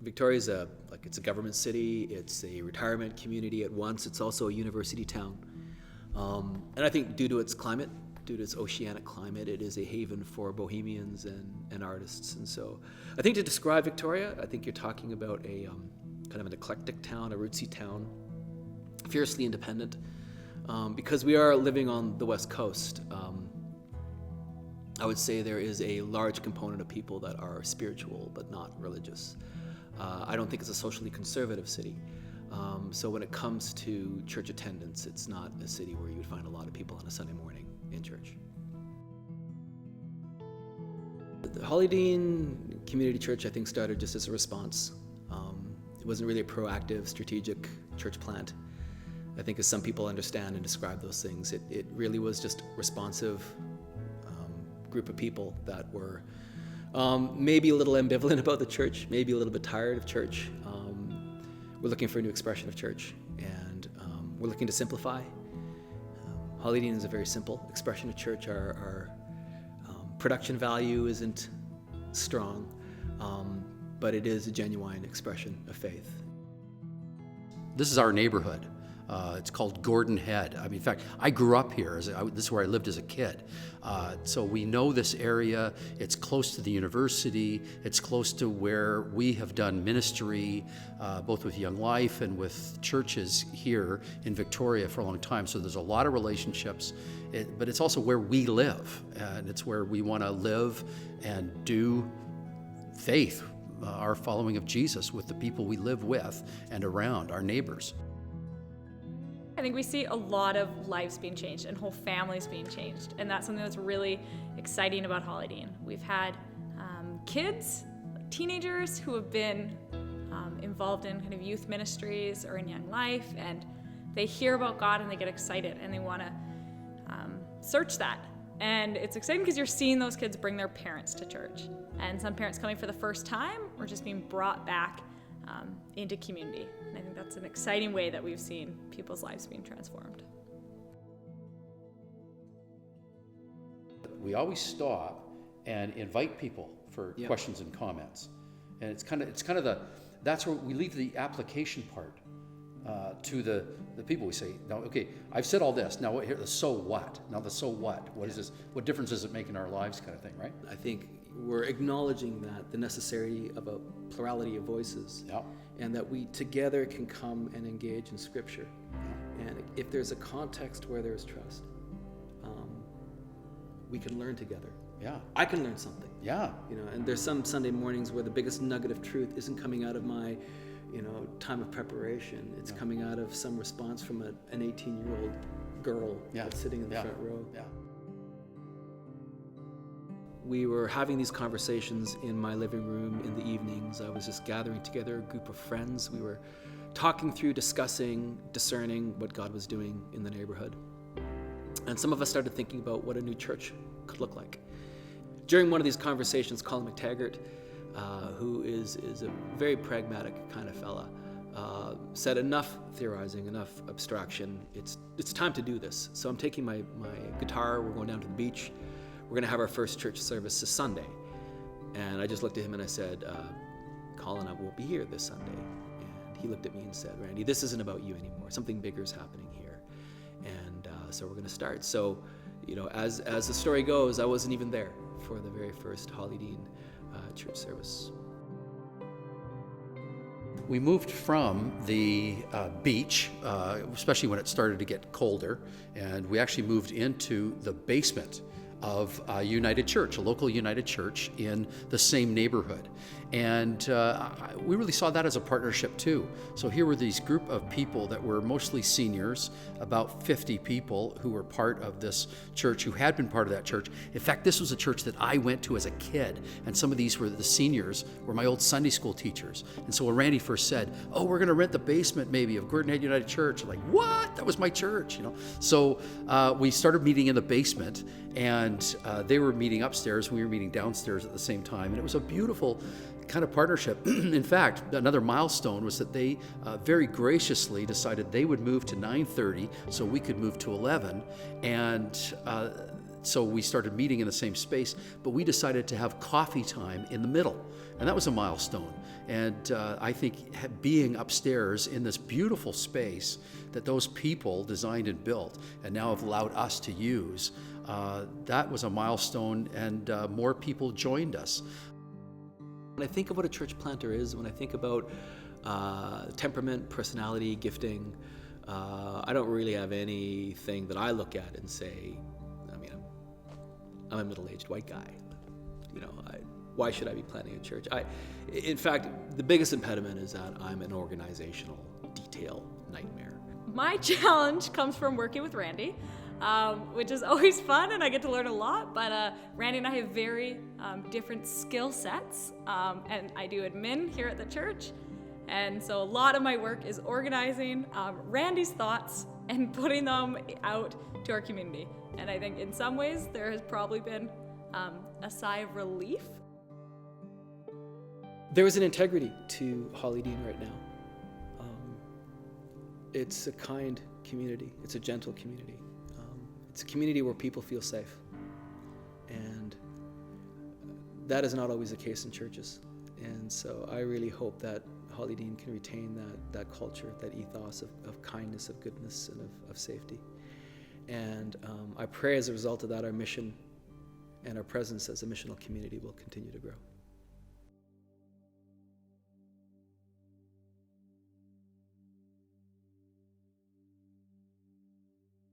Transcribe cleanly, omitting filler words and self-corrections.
Victoria is it's a government city. It's a retirement community at once. It's also a university town. And I think due to its climate, due to its oceanic climate, it is a haven for bohemians and artists. And so I think to describe Victoria, I think you're talking about a kind of an eclectic town, a rootsy town, fiercely independent. Because we are living on the West Coast, I would say there is a large component of people that are spiritual but not religious. I don't think it's a socially conservative city. So when it comes to church attendance, it's not a city where you would find a lot of people on a Sunday morning in church. The Hollydene Community Church, I think, started just as a response. It wasn't really a proactive, strategic church plant. I think as some people understand and describe those things, it really was just responsive group of people that were maybe a little ambivalent about the church, maybe a little bit tired of church. We're looking for a new expression of church, and we're looking to simplify. Hollydene is a very simple expression of church. Our production value isn't strong, but it is a genuine expression of faith. This is our neighborhood. It's called Gordon Head. I mean, in fact, I grew up here. This is where I lived as a kid. So we know this area. It's close to the university. It's close to where we have done ministry, both with Young Life and with churches here in Victoria for a long time. So there's a lot of relationships, but it's also where we live. And it's where we want to live and do faith, our following of Jesus with the people we live with and around, our neighbors. I think we see a lot of lives being changed and whole families being changed, and that's something that's really exciting about Hollydene. We've had kids, teenagers who have been involved in kind of youth ministries or in Young Life, and they hear about God and they get excited and they want to search that. And it's exciting because you're seeing those kids bring their parents to church, and some parents coming for the first time or just being brought back into community. And I think that's an exciting way that we've seen people's lives being transformed. We always stop and invite people for questions and comments. And it's kind of that's where we leave the application part to the people. We say, now, okay, I've said all this. Now, the so what? Now, the so what? What is this? What difference does it make in our lives, kind of thing, right? I think we're acknowledging that the necessity of a plurality of voices, and that we together can come and engage in Scripture. And if there's a context where there's trust, we can learn together. I can learn something. And there's some Sunday mornings where the biggest nugget of truth isn't coming out of my time of preparation. It's coming out of some response from an 18-year-old girl that's sitting in the front row. We were having these conversations in my living room in the evenings. I was just gathering together a group of friends. We were talking through, discussing, discerning what God was doing in the neighborhood. And some of us started thinking about what a new church could look like. During one of these conversations, Colin McTaggart, who is a very pragmatic kind of fella, said enough theorizing, enough abstraction. It's time to do this. So I'm taking my guitar, we're going down to the beach. We're going to have our first church service this Sunday. And I just looked at him and I said, Colin, I won't be here this Sunday. And he looked at me and said, Randy, this isn't about you anymore. Something bigger is happening here. And so we're going to start. So, as the story goes, I wasn't even there for the very first Hollydene church service. We moved from the beach, especially when it started to get colder, and we actually moved into the basement of a United Church, a local United Church in the same neighborhood. And we really saw that as a partnership too. So here were these group of people that were mostly seniors, about 50 people who were part of this church, who had been part of that church. In fact, this was a church that I went to as a kid, and some of these were the seniors, were my old Sunday school teachers. And so when Randy first said, oh, we're gonna rent the basement maybe of Gordon Head United Church, I'm like, what? That was my church, So we started meeting in the basement, and they were meeting upstairs, we were meeting downstairs at the same time, and it was a beautiful kind of partnership. In fact, another milestone was that they very graciously decided they would move to 9:30 so we could move to 11, and so we started meeting in the same space, but we decided to have coffee time in the middle. And that was a milestone. And I think being upstairs in this beautiful space that those people designed and built and now have allowed us to use, that was a milestone, and more people joined us. When I think of what a church planter is, when I think about temperament, personality, gifting, I don't really have anything that I look at and say, I mean, I'm a middle-aged white guy. You know, why should I be planting a church? In fact, the biggest impediment is that I'm an organizational detail nightmare. My challenge comes from working with Randy, which is always fun, and I get to learn a lot. But Randy and I have very different skill sets, and I do admin here at the church. And so a lot of my work is organizing Randy's thoughts and putting them out to our community. And I think in some ways there has probably been a sigh of relief. There is an integrity to Hollydene right now. It's a kind community. It's a gentle community. It's a community where people feel safe. And that is not always the case in churches. And so I really hope that Hollydene can retain that culture, that ethos of kindness, of goodness, and of safety. And I pray as a result of that, our mission and our presence as a missional community will continue to grow.